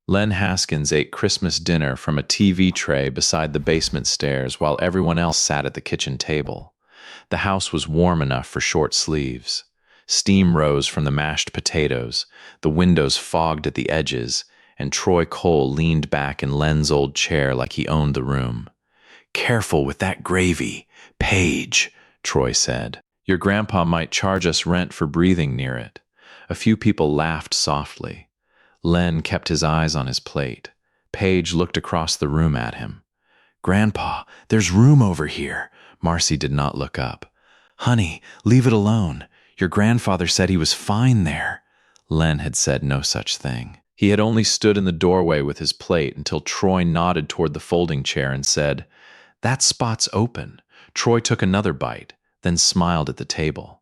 Len Haskins ate Christmas dinner from a TV tray beside the basement stairs while everyone else sat at the kitchen table. The house was warm enough for short sleeves. Steam rose from the mashed potatoes, the windows fogged at the edges, and Troy Cole leaned back in Len's old chair like he owned the room. "Careful with that gravy, Paige," Troy said. "Your grandpa might charge us rent for breathing near it." A few people laughed softly. Len kept his eyes on his plate. Paige looked across the room at him. "Grandpa, there's room over here." Marcy did not look up. "Honey, leave it alone. Your grandfather said he was fine there." Len had said no such thing. He had only stood in the doorway with his plate until Troy nodded toward the folding chair and said, "That spot's open." Troy took another bite, then smiled at the table.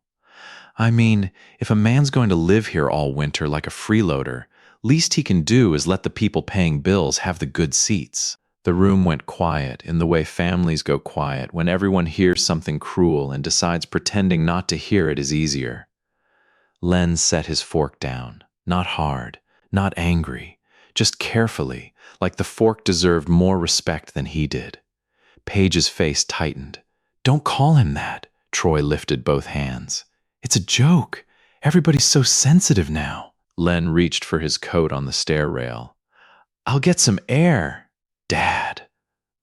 "I mean, if a man's going to live here all winter like a freeloader, least he can do is let the people paying bills have the good seats." The room went quiet in the way families go quiet when everyone hears something cruel and decides pretending not to hear it is easier. Len set his fork down, not hard, not angry, just carefully, like the fork deserved more respect than he did. Paige's face tightened. "Don't call him that." Troy lifted both hands. "It's a joke. Everybody's so sensitive now." Len reached for his coat on the stair rail. "I'll get some air." "Dad,"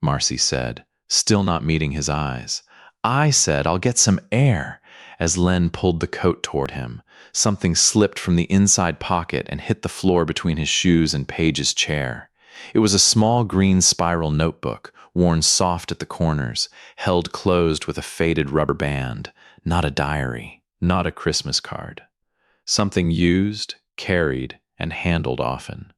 Marcy said, still not meeting his eyes. "I said I'll get some air." As Len pulled the coat toward him, something slipped from the inside pocket and hit the floor between his shoes and Paige's chair. It was a small green spiral notebook, worn soft at the corners, held closed with a faded rubber band. Not a diary, not a Christmas card. Something used, carried, and handled often.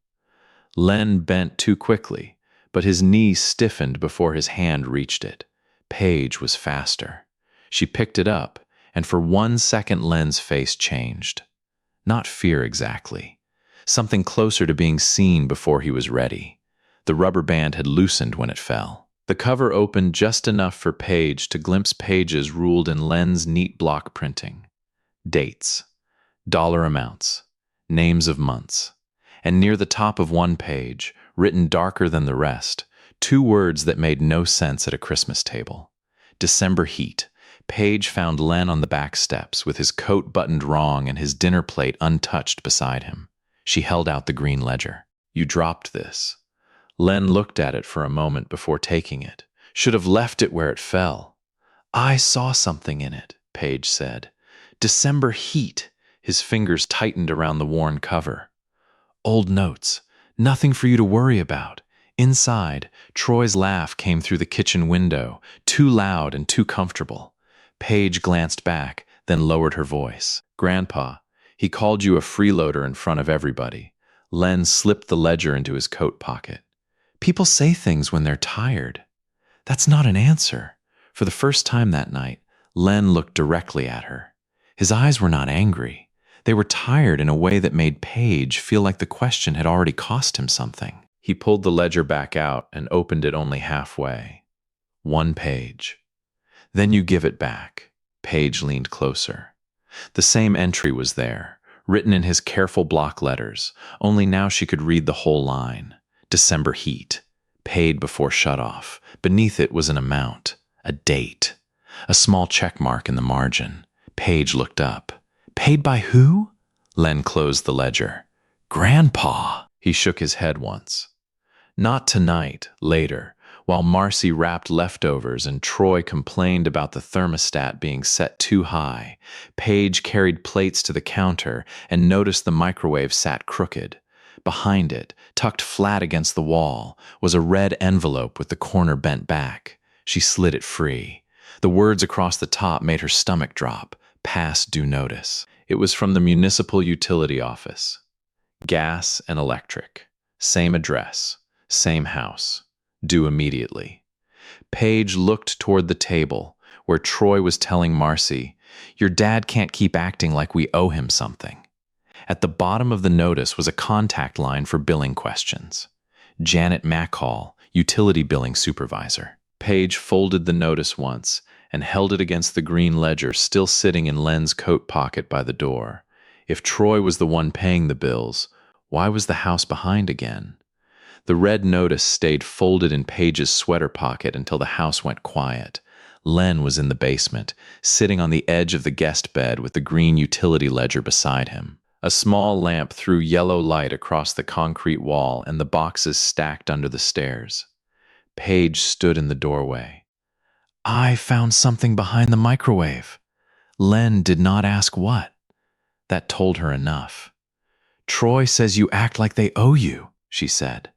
Len bent too quickly, but his knee stiffened before his hand reached it. Paige was faster. She picked it up, and for 1 second Len's face changed. Not fear exactly. Something closer to being seen before he was ready. The rubber band had loosened when it fell. The cover opened just enough for Paige to glimpse pages ruled in Len's neat block printing. Dates, dollar amounts, names of months. And near the top of one page, written darker than the rest, 2 words that made no sense at a Christmas table. December heat. Paige found Len on the back steps with his coat buttoned wrong and his dinner plate untouched beside him. She held out the green ledger. "You dropped this." Len looked at it for a moment before taking it. "Should have left it where it fell." "I saw something in it," Paige said. "December heat." His fingers tightened around the worn cover. "Old notes. Nothing for you to worry about." Inside, Troy's laugh came through the kitchen window, too loud and too comfortable. Paige glanced back, then lowered her voice. "Grandpa, he called you a freeloader in front of everybody." Len slipped the ledger into his coat pocket. "People say things when they're tired." "That's not an answer." For the first time that night, Len looked directly at her. His eyes were not angry. They were tired in a way that made Paige feel like the question had already cost him something. He pulled the ledger back out and opened it only halfway. 1 page. "Then you give it back." Paige leaned closer. The same entry was there, written in his careful block letters, only now she could read the whole line. December heat. Paid before shutoff. Beneath it was an amount, a date, a small check mark in the margin. Paige looked up. "Paid by who?" Len closed the ledger. "Grandpa." He shook his head once. Not tonight, later, while Marcy wrapped leftovers and Troy complained about the thermostat being set too high. Paige carried plates to the counter and noticed the microwave sat crooked. Behind it, tucked flat against the wall, was a red envelope with the corner bent back. She slid it free. The words across the top made her stomach drop. Pass due notice. It was from the municipal utility office. Gas and electric. Same address. Same house. Due immediately. Paige looked toward the table, where Troy was telling Marcy, "Your dad can't keep acting like we owe him something." At the bottom of the notice was a contact line for billing questions. Janet McCall, utility billing supervisor. Paige folded the notice once and held it against the green ledger still sitting in Len's coat pocket by the door. If Troy was the one paying the bills, why was the house behind again? The red notice stayed folded in Paige's sweater pocket until the house went quiet. Len was in the basement, sitting on the edge of the guest bed with the green utility ledger beside him. A small lamp threw yellow light across the concrete wall and the boxes stacked under the stairs. Paige stood in the doorway. "I found something behind the microwave." Len did not ask what. That told her enough. "Troy says you act like they owe you," she said.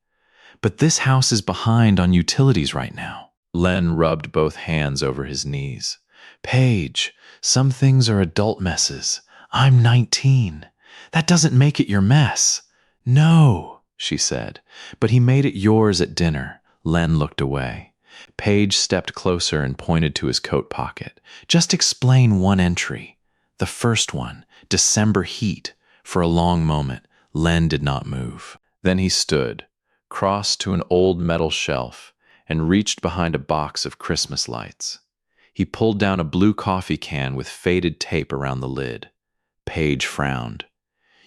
"But this house is behind on utilities right now." Len rubbed both hands over his knees. "Paige, some things are adult messes. I'm 19. That doesn't make it your mess." "No," she said, "but he made it yours at dinner." Len looked away. Paige stepped closer and pointed to his coat pocket. "Just explain one entry. The first one, December heat." For a long moment, Len did not move. Then he stood, crossed to an old metal shelf, and reached behind a box of Christmas lights. He pulled down a blue coffee can with faded tape around the lid. Paige frowned.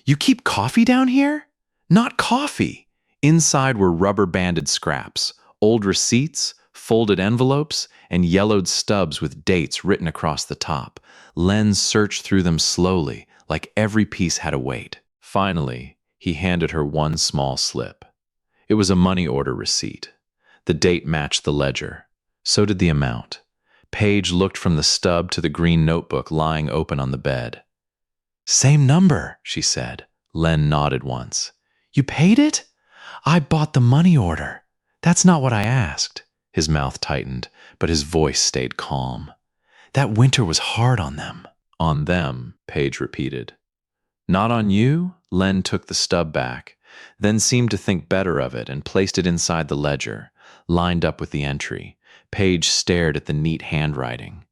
"You keep coffee down here?" "Not coffee." Inside were rubber-banded scraps, old receipts, folded envelopes, and yellowed stubs with dates written across the top. Len searched through them slowly, like every piece had a weight. Finally, he handed her one small slip. It was a money order receipt. The date matched the ledger. So did the amount. Paige looked from the stub to the green notebook lying open on the bed. "Same number," she said. Len nodded once. "You paid it?" "I bought the money order." "That's not what I asked." His mouth tightened, but his voice stayed calm. "That winter was hard on them." "On them," Paige repeated. "Not on you?" Len took the stub back, then seemed to think better of it and placed it inside the ledger, lined up with the entry. Paige stared at the neat handwriting.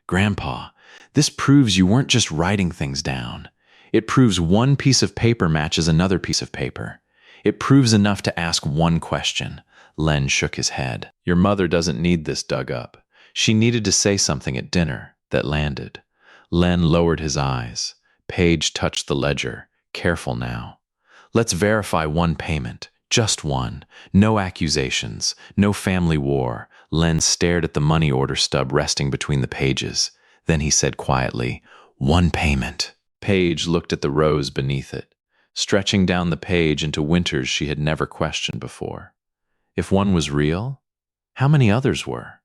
"Grandpa, this proves you weren't just writing things down. It proves one piece of paper matches another piece of paper. It proves enough to ask one question." Len shook his head. "Your mother doesn't need this dug up. She needed to say something at dinner that landed." Len lowered his eyes. Paige touched the ledger, careful now. "Let's verify one payment, just one. No accusations, no family war." Len stared at the money order stub resting between the pages. Then he said quietly, "One payment." Paige looked at the rows beneath it, stretching down the page into winters she had never questioned before. If one was real, how many others were?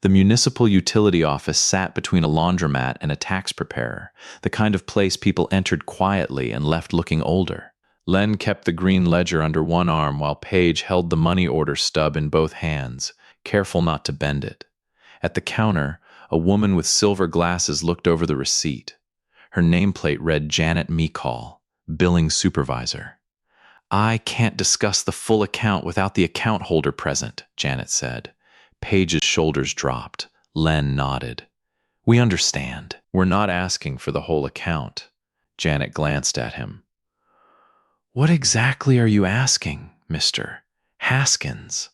The municipal utility office sat between a laundromat and a tax preparer, the kind of place people entered quietly and left looking older. Len kept the green ledger under one arm while Paige held the money order stub in both hands, careful not to bend it. At the counter, a woman with silver glasses looked over the receipt. Her nameplate read Janet Meekall, billing supervisor. "I can't discuss the full account without the account holder present," Janet said. Paige's shoulders dropped. Len nodded. "We understand. We're not asking for the whole account." Janet glanced at him. "What exactly are you asking, Mr. Haskins?"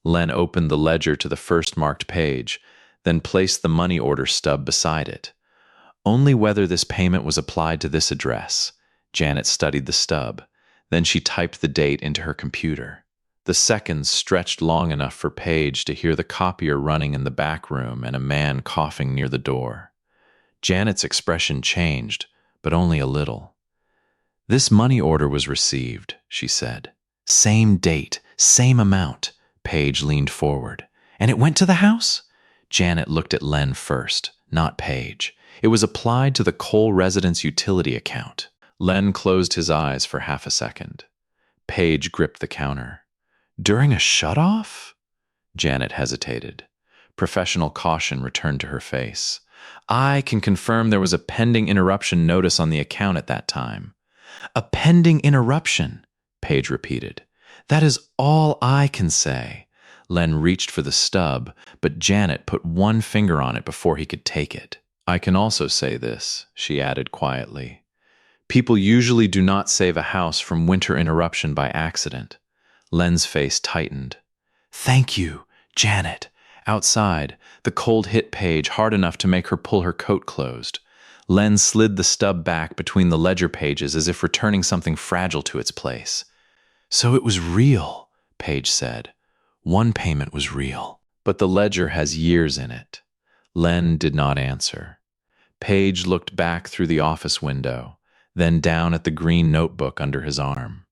Len opened the ledger to the first marked page, then placed the money order stub beside it. "Only whether this payment was applied to this address." Janet studied the stub. Then she typed the date into her computer. The seconds stretched long enough for Paige to hear the copier running in the back room and a man coughing near the door. Janet's expression changed, but only a little. "This money order was received," she said. "Same date, same amount." Paige leaned forward. "And it went to the house?" Janet looked at Len first, not Paige. "It was applied to the Cole residence utility account." Len closed his eyes for half a second. Paige gripped the counter. "During a shutoff?" Janet hesitated. Professional caution returned to her face. "I can confirm there was a pending interruption notice on the account at that time." "A pending interruption," Paige repeated. "That is all I can say." Len reached for the stub, but Janet put one finger on it before he could take it. "I can also say this," she added quietly. "People usually do not save a house from winter interruption by accident." Len's face tightened. "Thank you, Janet." Outside, the cold hit Paige hard enough to make her pull her coat closed. Len slid the stub back between the ledger pages as if returning something fragile to its place. "So it was real," Paige said. One payment was real, but the ledger has years in it. Len did not answer. Paige looked back through the office window, then down at the green notebook under his arm.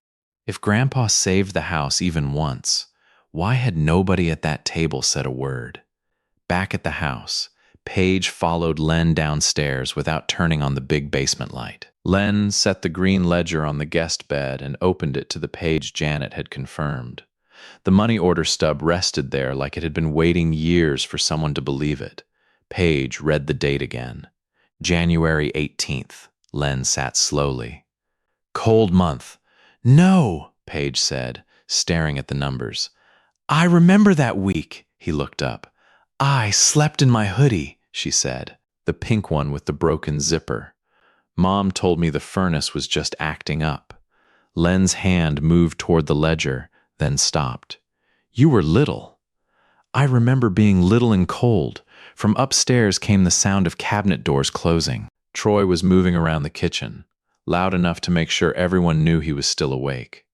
If Grandpa saved the house even once, why had nobody at that table said a word? Back at the house, Paige followed Len downstairs without turning on the big basement light. Len set the green ledger on the guest bed and opened it to the page Janet had confirmed. The money order stub rested there like it had been waiting years for someone to believe it. Paige read the date again. January 18th. Len sat slowly. Cold month. No, Paige said, staring at the numbers. I remember that week. He looked up. I slept in my hoodie, she said, the pink one with the broken zipper. Mom told me the furnace was just acting up. Len's hand moved toward the ledger, then stopped. You were little. I remember being little and cold. From upstairs came the sound of cabinet doors closing. Troy was moving around the kitchen, loud enough to make sure everyone knew he was still awake.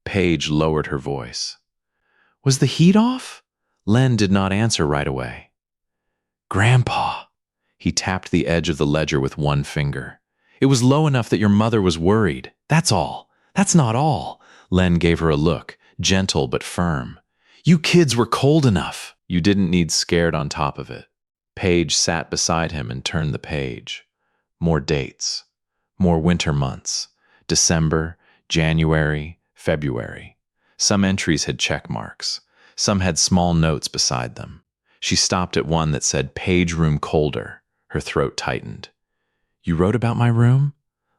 Paige lowered her voice. Was the heat off? Len did not answer right away. Grandpa. He tapped the edge of the ledger with one finger. It was low enough that your mother was worried. That's all. That's not all. Len gave her a look, gentle but firm. You kids were cold enough. You didn't need scared on top of it. Paige sat beside him and turned the page. More dates. More winter months. December, January, February. Some entries had check marks. Some had small notes beside them. She stopped at one that said, Paige room colder. Her throat tightened. You wrote about my room?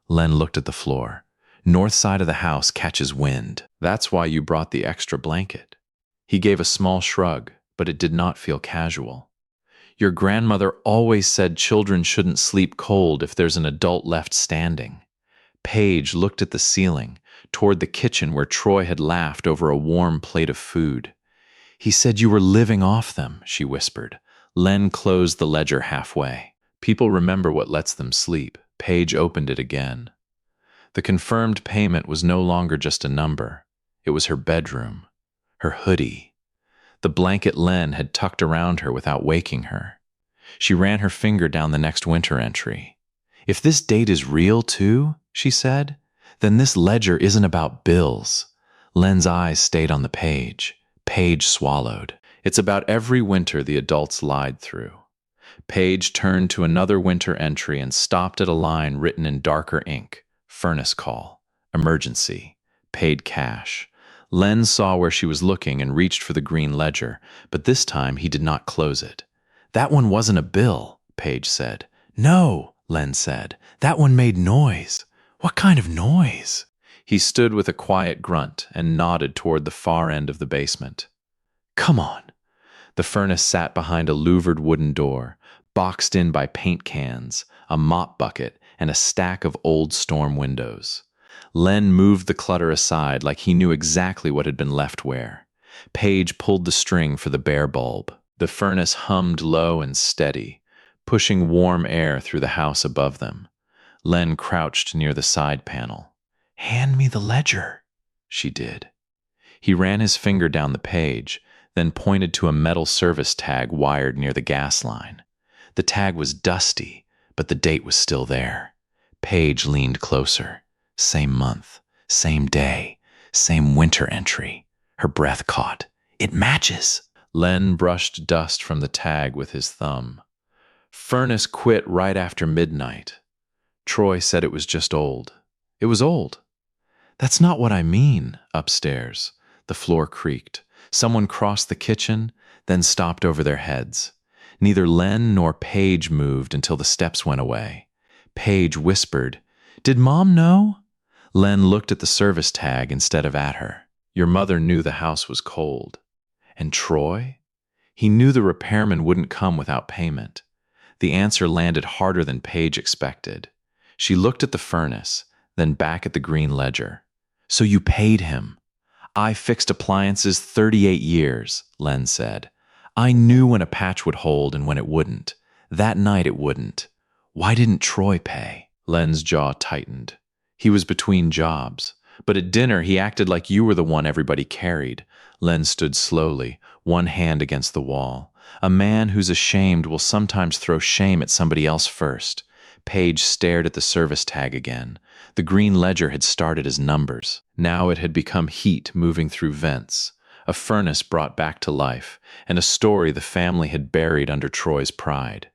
Len looked at the floor. North side of the house catches wind. That's why you brought the extra blanket. He gave a small shrug, but it did not feel casual. Your grandmother always said children shouldn't sleep cold if there's an adult left standing. Paige looked at the ceiling, toward the kitchen where Troy had laughed over a warm plate of food. He said you were living off them, she whispered. Len closed the ledger halfway. People remember what lets them sleep. Paige opened it again. The confirmed payment was no longer just a number. It was her bedroom, her hoodie, the blanket Len had tucked around her without waking her. She ran her finger down the next winter entry. If this date is real too, she said, then this ledger isn't about bills. Len's eyes stayed on the page. Paige swallowed. It's about every winter the adults lied through. Paige turned to another winter entry and stopped at a line written in darker ink. Furnace call. Emergency. Paid cash. Len saw where she was looking and reached for the green ledger, but this time he did not close it. That one wasn't a bill, Paige said. No, Len said. That one made noise. What kind of noise? He stood with a quiet grunt and nodded toward the far end of the basement. Come on. The furnace sat behind a louvered wooden door, boxed in by paint cans, a mop bucket, and a stack of old storm windows. Len moved the clutter aside like he knew exactly what had been left where. Paige pulled the string for the bare bulb. The furnace hummed low and steady, pushing warm air through the house above them. Len crouched near the side panel. Hand me the ledger, she did. He ran his finger down the page, then pointed to a metal service tag wired near the gas line. The tag was dusty, but the date was still there. Paige leaned closer. Same month, same day, same winter entry. Her breath caught. It matches. Len brushed dust from the tag with his thumb. Furnace quit right after midnight. Troy said it was just old. It was old. That's not what I mean, upstairs. The floor creaked. Someone crossed the kitchen, then stopped over their heads. Neither Len nor Paige moved until the steps went away. Paige whispered, Did Mom know? Len looked at the service tag instead of at her. Your mother knew the house was cold. And Troy? He knew the repairman wouldn't come without payment. The answer landed harder than Paige expected. She looked at the furnace, then back at the green ledger. So you paid him. I fixed appliances 38 years, Len said. I knew when a patch would hold and when it wouldn't. That night it wouldn't. Why didn't Troy pay? Len's jaw tightened. He was between jobs. But at dinner, he acted like you were the one everybody carried. Len stood slowly, one hand against the wall. A man who's ashamed will sometimes throw shame at somebody else first. Paige stared at the service tag again. The green ledger had started as numbers. Now it had become heat moving through vents, a furnace brought back to life, and a story the family had buried under Troy's pride.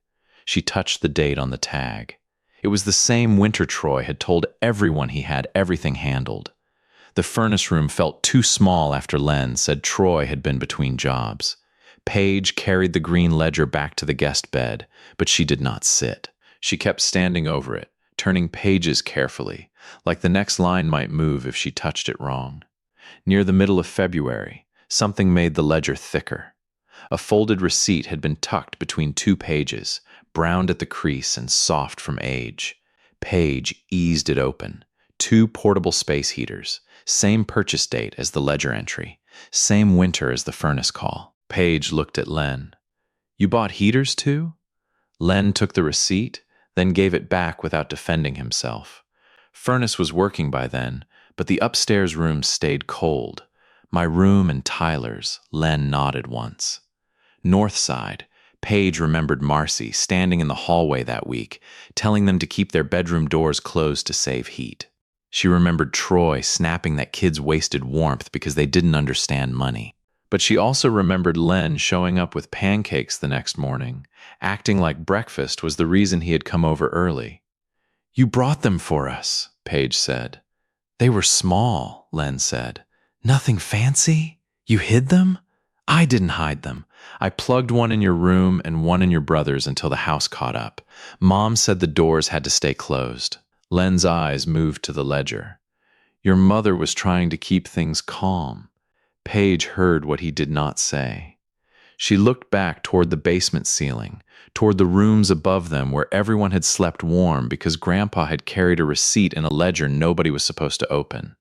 She touched the date on the tag. It was the same winter Troy had told everyone he had everything handled. The furnace room felt too small after Len said Troy had been between jobs. Paige carried the green ledger back to the guest bed, but she did not sit. She kept standing over it, turning pages carefully, like the next line might move if she touched it wrong. Near the middle of February, something made the ledger thicker. A folded receipt had been tucked between two pages, browned at the crease and soft from age. Paige eased it open. 2 portable space heaters, same purchase date as the ledger entry, same winter as the furnace call. Paige looked at Len. "You bought heaters too?" Len took the receipt, then gave it back without defending himself. Furnace was working by then, but the upstairs rooms stayed cold. My room and Tyler's, Len nodded once. North side, Paige remembered Marcy standing in the hallway that week, telling them to keep their bedroom doors closed to save heat. She remembered Troy snapping that kid's wasted warmth because they didn't understand money. But she also remembered Len showing up with pancakes the next morning, acting like breakfast was the reason he had come over early. "You brought them for us," Paige said. "They were small," Len said. "Nothing fancy? You hid them?" "I didn't hide them. I plugged one in your room and one in your brother's until the house caught up. Mom said the doors had to stay closed." Len's eyes moved to the ledger. "Your mother was trying to keep things calm." Paige heard what he did not say. She looked back toward the basement ceiling, toward the rooms above them where everyone had slept warm because Grandpa had carried a receipt in a ledger nobody was supposed to open.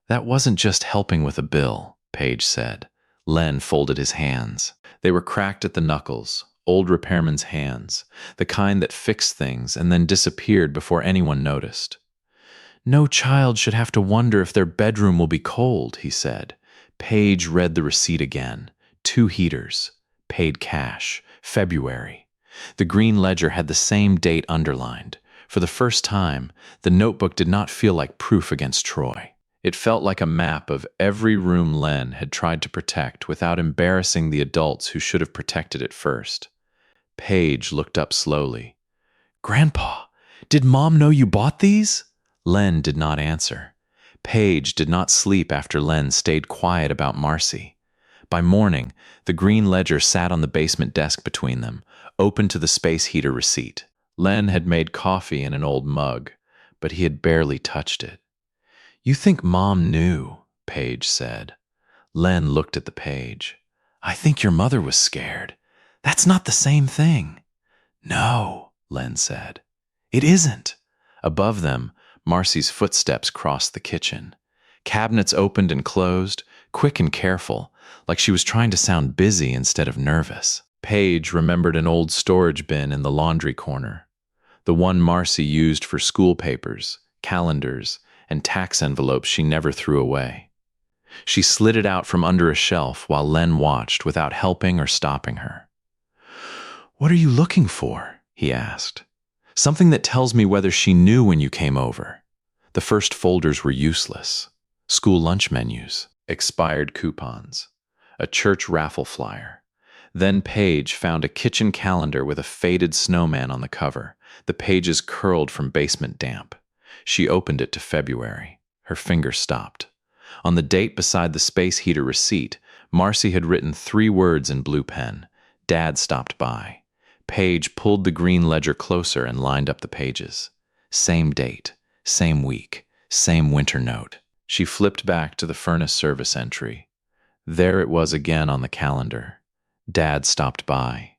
"That wasn't just helping with a bill," Paige said. Len folded his hands. They were cracked at the knuckles, old repairman's hands, the kind that fixed things and then disappeared before anyone noticed. "No child should have to wonder if their bedroom will be cold," he said. Paige read the receipt again. 2 heaters. Paid cash. February. The green ledger had the same date underlined. For the first time, the notebook did not feel like proof against Troy. It felt like a map of every room Len had tried to protect without embarrassing the adults who should have protected it first. Paige looked up slowly. "Grandpa, did Mom know you bought these?" Len did not answer. Paige did not sleep after Len stayed quiet about Marcy. By morning, the green ledger sat on the basement desk between them, open to the space heater receipt. Len had made coffee in an old mug, but he had barely touched it. "You think Mom knew," Paige said. Len looked at the page. "I think your mother was scared. That's not the same thing." "No," Len said. "It isn't." Above them, Marcy's footsteps crossed the kitchen. Cabinets opened and closed, quick and careful, like she was trying to sound busy instead of nervous. Paige remembered an old storage bin in the laundry corner, the one Marcy used for school papers, calendars, and tax envelopes she never threw away. She slid it out from under a shelf while Len watched without helping or stopping her. "What are you looking for?" he asked. "Something that tells me whether she knew when you came over." The first folders were useless. School lunch menus, expired coupons, a church raffle flyer. Then Paige found a kitchen calendar with a faded snowman on the cover, the pages curled from basement damp. She opened it to February. Her finger stopped. On the date beside the space heater receipt, Marcy had written 3 words in blue pen. "Dad stopped by." Paige pulled the green ledger closer and lined up the pages. Same date, same week, same winter note. She flipped back to the furnace service entry. There it was again on the calendar. Dad stopped by.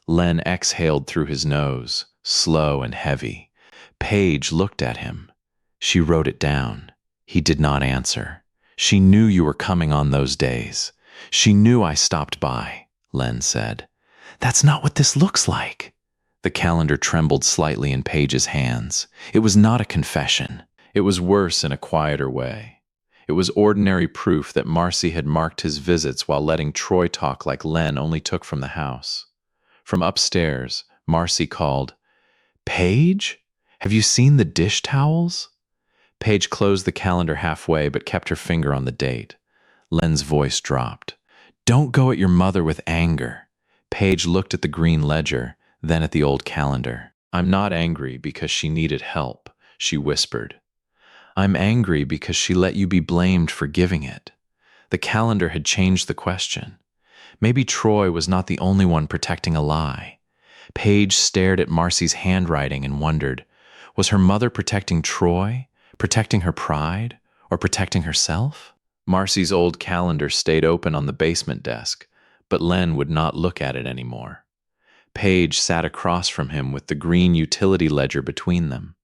Len exhaled through his nose, slow and heavy. Paige looked at him. She wrote it down. He did not answer. "She knew you were coming on those days. She knew I stopped by," Len said. "That's not what this looks like." The calendar trembled slightly in Paige's hands. It was not a confession. It was worse in a quieter way. It was ordinary proof that Marcy had marked his visits while letting Troy talk like Len only took from the house. From upstairs, Marcy called, "Paige? Have you seen the dish towels?" Paige closed the calendar halfway but kept her finger on the date. Len's voice dropped. "Don't go at your mother with anger." Paige looked at the green ledger, then at the old calendar. "I'm not angry because she needed help," she whispered. "I'm angry because she let you be blamed for giving it." The calendar had changed the question. Maybe Troy was not the only one protecting a lie. Paige stared at Marcy's handwriting and wondered, was her mother protecting Troy, protecting her pride, or protecting herself? Marcy's old calendar stayed open on the basement desk, but Len would not look at it anymore. Paige sat across from him with the green utility ledger between them.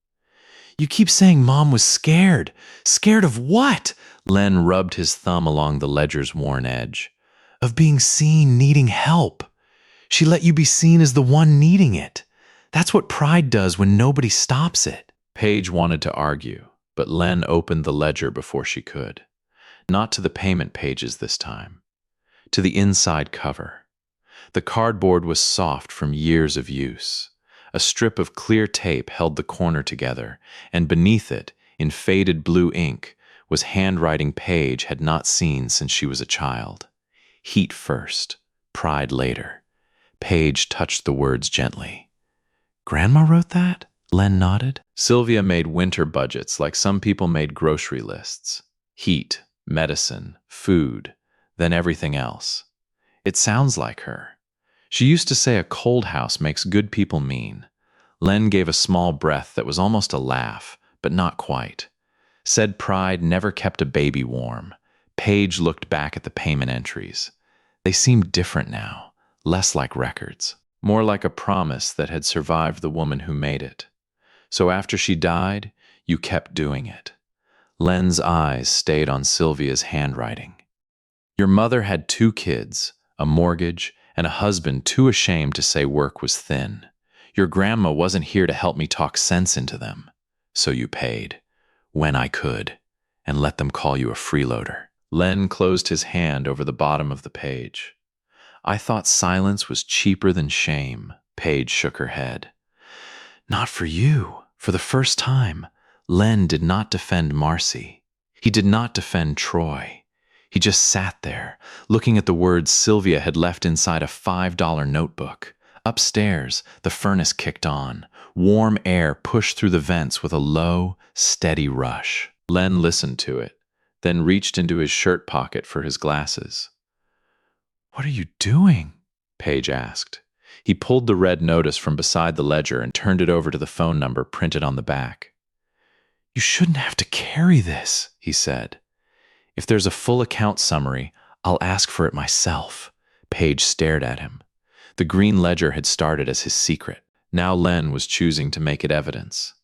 "You keep saying Mom was scared. Scared of what?" Len rubbed his thumb along the ledger's worn edge. "Of being seen needing help. She let you be seen as the one needing it. That's what pride does when nobody stops it." Paige wanted to argue, but Len opened the ledger before she could. Not to the payment pages this time. To the inside cover. The cardboard was soft from years of use. A strip of clear tape held the corner together, and beneath it, in faded blue ink, was handwriting Paige had not seen since she was a child. Heat first, pride later. Paige touched the words gently. "Grandma wrote that?" Len nodded. Sylvia made winter budgets like some people made grocery lists. Heat, medicine, food, then everything else. It sounds like her. She used to say a cold house makes good people mean. Len gave a small breath that was almost a laugh, but not quite. Said pride never kept a baby warm. Paige looked back at the payment entries. They seemed different now, less like records, more like a promise that had survived the woman who made it. So after she died, you kept doing it. Len's eyes stayed on Sylvia's handwriting. "Your mother had 2 kids, a mortgage, and a husband too ashamed to say work was thin. Your grandma wasn't here to help me talk sense into them. So you paid, when I could, and let them call you a freeloader." Len closed his hand over the bottom of the page. "I thought silence was cheaper than shame." Paige shook her head. "Not for you." For the first time, Len did not defend Marcy. He did not defend Troy. He just sat there, looking at the words Sylvia had left inside a $5 notebook. Upstairs, the furnace kicked on. Warm air pushed through the vents with a low, steady rush. Len listened to it, then reached into his shirt pocket for his glasses. "What are you doing?" Paige asked. He pulled the red notice from beside the ledger and turned it over to the phone number printed on the back. "You shouldn't have to carry this," he said. "If there's a full account summary, I'll ask for it myself." Paige stared at him. The green ledger had started as his secret. Now Len was choosing to make it evidence.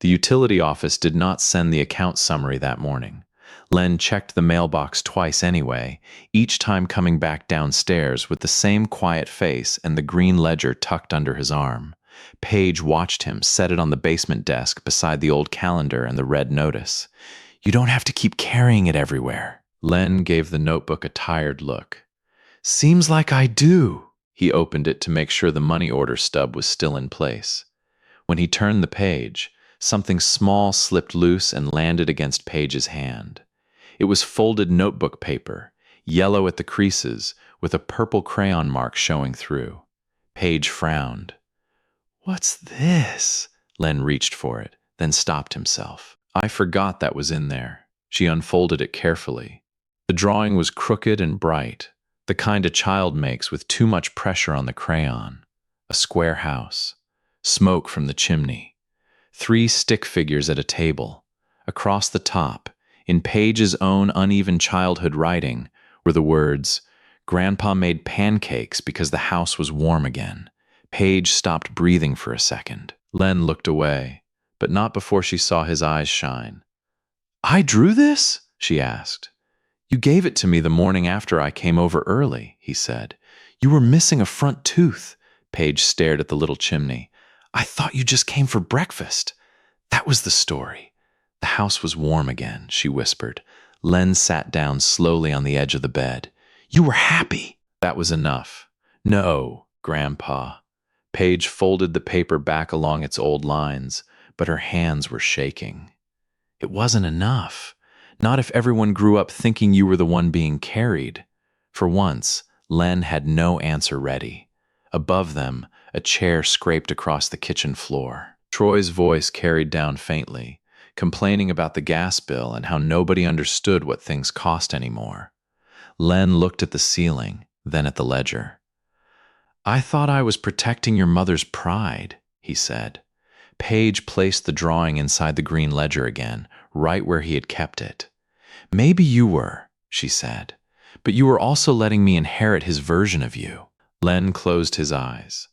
The utility office did not send the account summary that morning. Len checked the mailbox twice anyway, each time coming back downstairs with the same quiet face and the green ledger tucked under his arm. Paige watched him set it on the basement desk beside the old calendar and the red notice. "You don't have to keep carrying it everywhere." Len gave the notebook a tired look. "Seems like I do." He opened it to make sure the money order stub was still in place. When he turned the page, something small slipped loose and landed against Paige's hand. It was folded notebook paper, yellow at the creases, with a purple crayon mark showing through. Paige frowned. "What's this?" Len reached for it, then stopped himself. "I forgot that was in there." She unfolded it carefully. The drawing was crooked and bright, the kind a child makes with too much pressure on the crayon. A square house. Smoke from the chimney. 3 stick figures at a table. Across the top, in Paige's own uneven childhood writing, were the words, "Grandpa made pancakes because the house was warm again." Paige stopped breathing for a second. Len looked away, but not before she saw his eyes shine. "I drew this?" she asked. "You gave it to me the morning after I came over early," he said. "You were missing a front tooth." Paige stared at the little chimney. "I thought you just came for breakfast." That was the story. The house was warm again, she whispered. Len sat down slowly on the edge of the bed. You were happy. That was enough. No, Grandpa. Paige folded the paper back along its old lines, but her hands were shaking. It wasn't enough. Not if everyone grew up thinking you were the one being carried. For once, Len had no answer ready. Above them, a chair scraped across the kitchen floor. Troy's voice carried down faintly, complaining about the gas bill and how nobody understood what things cost anymore. Len looked at the ceiling, then at the ledger. I thought I was protecting your mother's pride, he said. Paige placed the drawing inside the green ledger again, right where he had kept it. Maybe you were, she said, but you were also letting me inherit his version of you. Len closed his eyes.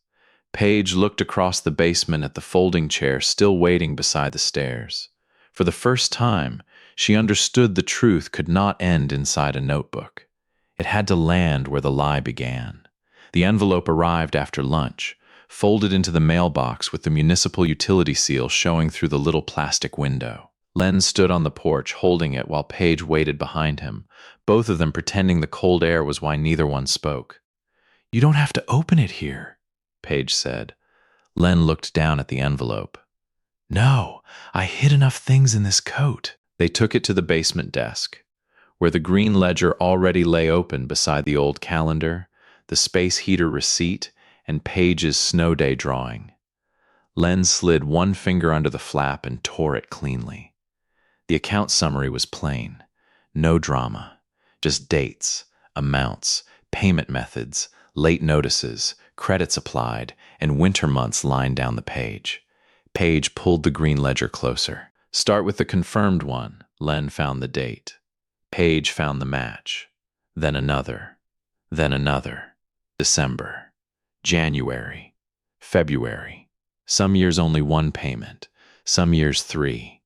Paige looked across the basement at the folding chair still waiting beside the stairs. For the first time, she understood the truth could not end inside a notebook. It had to land where the lie began. The envelope arrived after lunch, folded into the mailbox with the municipal utility seal showing through the little plastic window. Len stood on the porch holding it while Paige waited behind him, both of them pretending the cold air was why neither one spoke. You don't have to open it here, Paige said. Len looked down at the envelope. No, I hid enough things in this coat. They took it to the basement desk, where the green ledger already lay open beside the old calendar, the space heater receipt, and Paige's snow day drawing. Len slid one finger under the flap and tore it cleanly. The account summary was plain. No drama. Just dates, amounts, payment methods, late notices, credits applied, and winter months lined down the page. Paige pulled the green ledger closer. Start with the confirmed one. Len found the date. Paige found the match. Then another. Then another. December. January. February. Some years only one payment. Some years 3.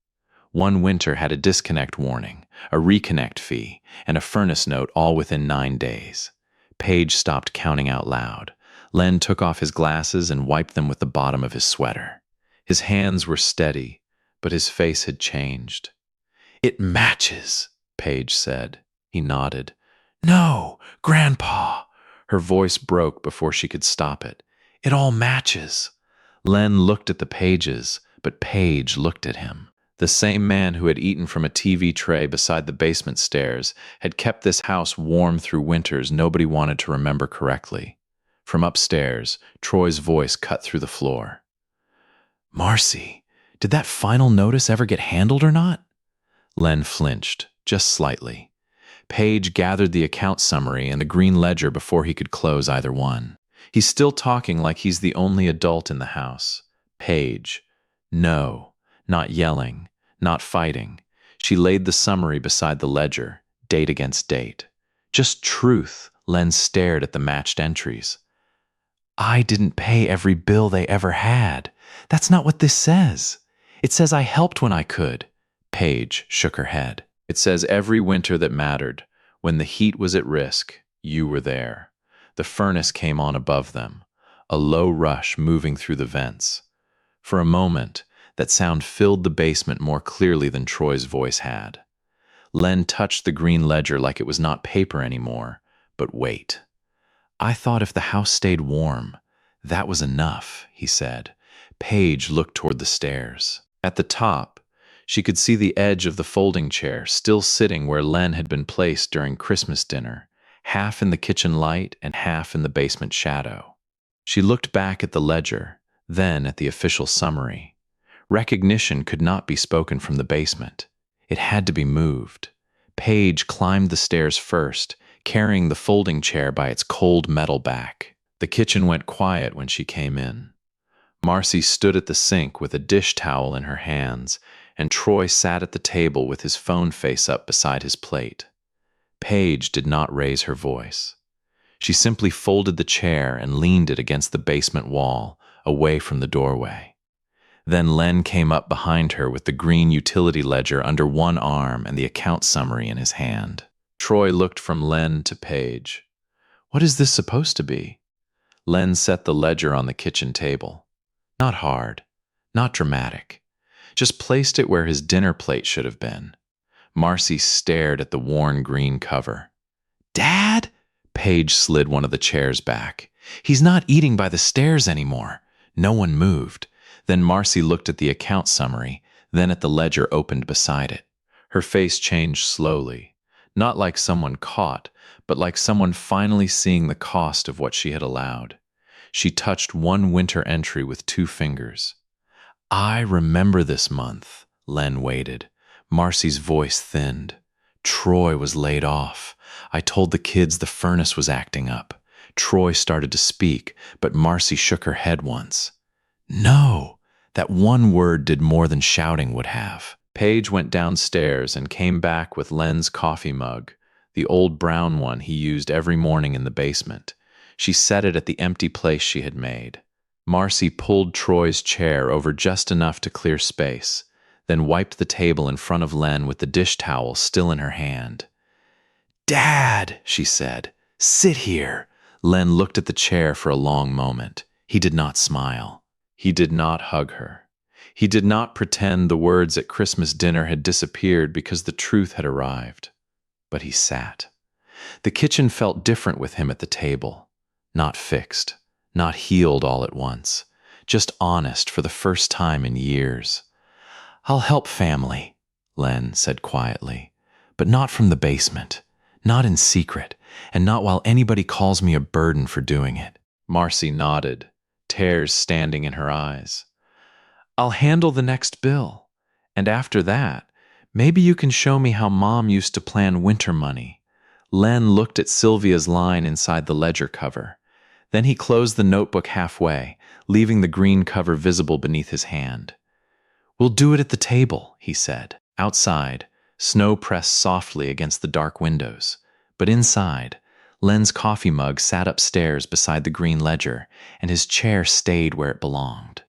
One winter had a disconnect warning, a reconnect fee, and a furnace note all within 9 days. Paige stopped counting out loud. Len took off his glasses and wiped them with the bottom of his sweater. His hands were steady, but his face had changed. It matches, Paige said. He nodded. No, Grandpa. Her voice broke before she could stop it. It all matches. Len looked at the pages, but Paige looked at him. The same man who had eaten from a TV tray beside the basement stairs had kept this house warm through winters nobody wanted to remember correctly. From upstairs, Troy's voice cut through the floor. Marcy, did that final notice ever get handled or not? Len flinched, just slightly. Paige gathered the account summary and the green ledger before he could close either one. He's still talking like he's the only adult in the house. Paige. No, not yelling, not fighting. She laid the summary beside the ledger, date against date. Just truth. Len stared at the matched entries. I didn't pay every bill they ever had. That's not what this says. It says I helped when I could. Paige shook her head. It says every winter that mattered, when the heat was at risk, you were there. The furnace came on above them, a low rush moving through the vents. For a moment, that sound filled the basement more clearly than Troy's voice had. Len touched the green ledger like it was not paper anymore, but wait. I thought if the house stayed warm, that was enough, he said. Paige looked toward the stairs. At the top, she could see the edge of the folding chair still sitting where Len had been placed during Christmas dinner, half in the kitchen light and half in the basement shadow. She looked back at the ledger, then at the official summary. Recognition could not be spoken from the basement. It had to be moved. Paige climbed the stairs first, carrying the folding chair by its cold metal back. The kitchen went quiet when she came in. Marcy stood at the sink with a dish towel in her hands, and Troy sat at the table with his phone face up beside his plate. Paige did not raise her voice. She simply folded the chair and leaned it against the basement wall, away from the doorway. Then Len came up behind her with the green utility ledger under one arm and the account summary in his hand. Troy looked from Len to Paige. What is this supposed to be? Len set the ledger on the kitchen table. Not hard, not dramatic. Just placed it where his dinner plate should have been. Marcy stared at the worn green cover. Dad? Paige slid one of the chairs back. He's not eating by the stairs anymore. No one moved. Then Marcy looked at the account summary, then at the ledger opened beside it. Her face changed slowly, not like someone caught, but like someone finally seeing the cost of what she had allowed. She touched one winter entry with 2 fingers. I remember this month. Len waited. Marcy's voice thinned. Troy was laid off. I told the kids the furnace was acting up. Troy started to speak, but Marcy shook her head once. No, that one word did more than shouting would have. Paige went downstairs and came back with Len's coffee mug, the old brown one he used every morning in the basement. She set it at the empty place she had made. Marcy pulled Troy's chair over just enough to clear space, then wiped the table in front of Len with the dish towel still in her hand. Dad, she said, sit here. Len looked at the chair for a long moment. He did not smile. He did not hug her. He did not pretend the words at Christmas dinner had disappeared because the truth had arrived. But he sat. The kitchen felt different with him at the table. Not fixed, not healed all at once, just honest for the first time in years. I'll help family, Len said quietly, but not from the basement, not in secret, and not while anybody calls me a burden for doing it. Marcy nodded, tears standing in her eyes. I'll handle the next bill, and after that, maybe you can show me how Mom used to plan winter money. Len looked at Sylvia's line inside the ledger cover. Then he closed the notebook halfway, leaving the green cover visible beneath his hand. We'll do it at the table, he said. Outside, snow pressed softly against the dark windows. But inside, Len's coffee mug sat upstairs beside the green ledger, and his chair stayed where it belonged.